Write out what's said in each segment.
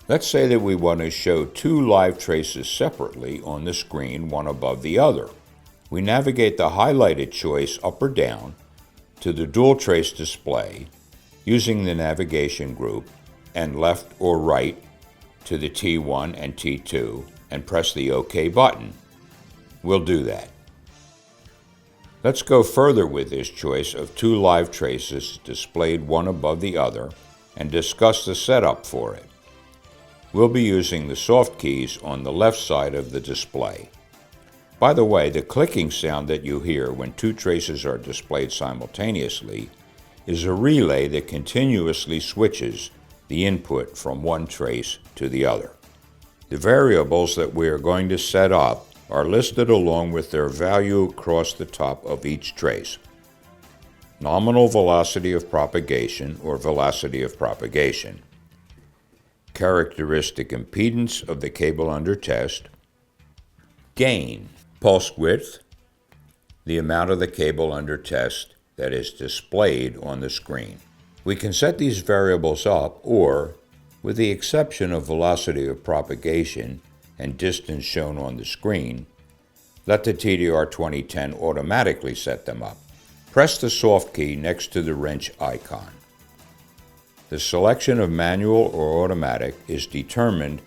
Let's say that we want to show two live traces separately on the screen, one above the other. We navigate the highlighted choice up or down to the dual trace display using the navigation group and left or right to the T1 and T2 and press the OK button. We'll do that. Let's go further with this choice of two live traces displayed one above the other and discuss the setup for it. We'll be using the soft keys on the left side of the display. By the way, the clicking sound that you hear when two traces are displayed simultaneously is a relay that continuously switches the input from one trace to the other. The variables that we are going to set up are listed along with their value across the top of each trace. Nominal velocity of propagation or velocity of propagation, characteristic impedance of the cable under test, gain, pulse width, the amount of the cable under test that is displayed on the screen. We can set these variables up or, with the exception of velocity of propagation and distance shown on the screen, let the TDR2010 automatically set them up. Press the soft key next to the wrench icon. The selection of manual or automatic is determined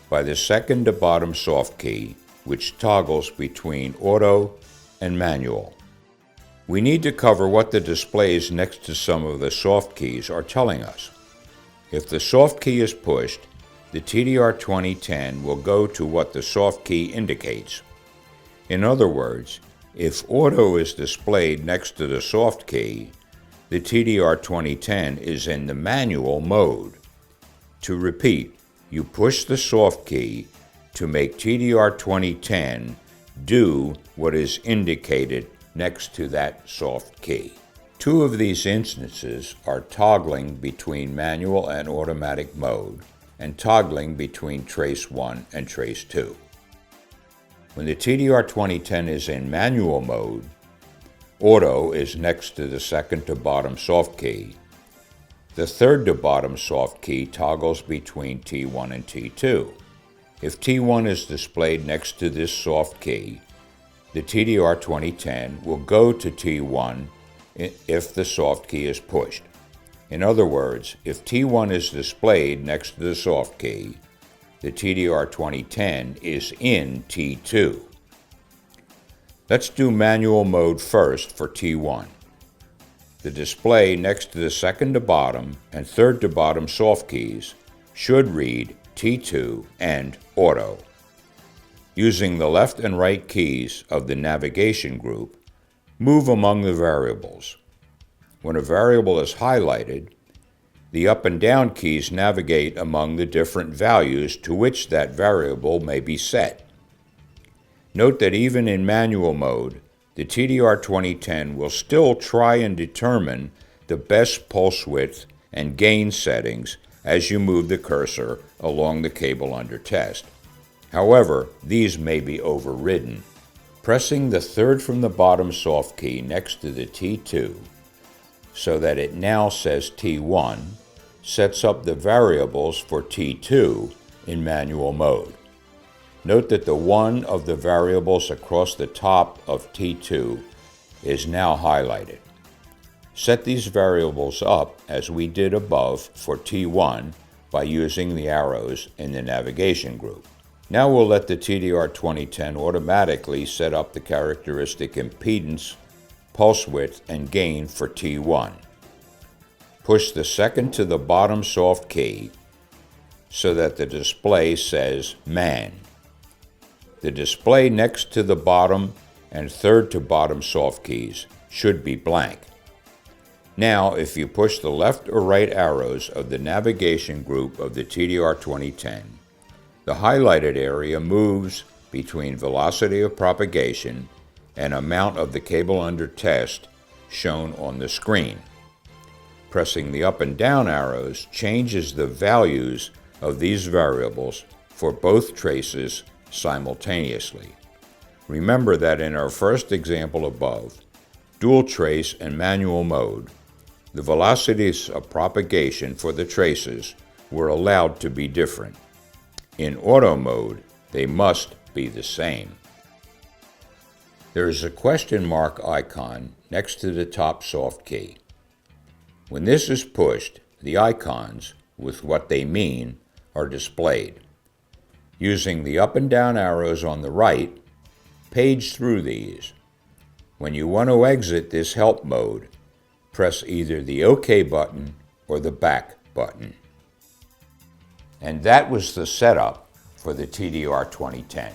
by the second to bottom soft key, which toggles between auto and manual. We need to cover what the displays next to some of the soft keys are telling us. If the soft key is pushed, the TDR2010 will go to what the soft key indicates. In other words, if auto is displayed next to the soft key, the TDR2010 is in the manual mode. To repeat, you push the soft key to make TDR2010 do what is indicated next to that soft key. Two of these instances are toggling between manual and automatic mode and toggling between trace 1 and trace 2. When the TDR2010 is in manual mode, auto is next to the second to bottom soft key. The third to bottom soft key toggles between T1 and T2. If T1 is displayed next to this soft key, the TDR2010 will go to T1 if the soft key is pushed. In other words, if T1 is displayed next to the soft key, the TDR2010 is in T2. Let's do manual mode first for T1. The display next to the second to bottom and third to bottom soft keys should read T2 and auto. Using the left and right keys of the navigation group, move among the variables. When a variable is highlighted, the up and down keys navigate among the different values to which that variable may be set. Note that even in manual mode, the TDR2010 will still try and determine the best pulse width and gain settings as you move the cursor along the cable under test. However, these may be overridden. Pressing the third from the bottom soft key next to the T2 so that it now says T1 sets up the variables for T2 in manual mode. Note that the one of the variables across the top of T2 is now highlighted. Set these variables up as we did above for T1 by using the arrows in the navigation group. Now we'll let the TDR2010 automatically set up the characteristic impedance, pulse width, and gain for T1. Push the second to the bottom soft key so that the display says man. The display next to the bottom and third to bottom soft keys should be blank. Now, if you push the left or right arrows of the navigation group of the TDR2010, the highlighted area moves between velocity of propagation and amount of the cable under test shown on the screen. Pressing the up and down arrows changes the values of these variables for both traces simultaneously. Remember that in our first example above, dual trace and manual mode, the velocities of propagation for the traces were allowed to be different. In auto mode, they must be the same. There is a question mark icon next to the top soft key. When this is pushed, the icons, with what they mean, are displayed. Using the up and down arrows on the right, page through these. When you want to exit this help mode, press either the OK button or the back button. And that was the setup for the TDR2010.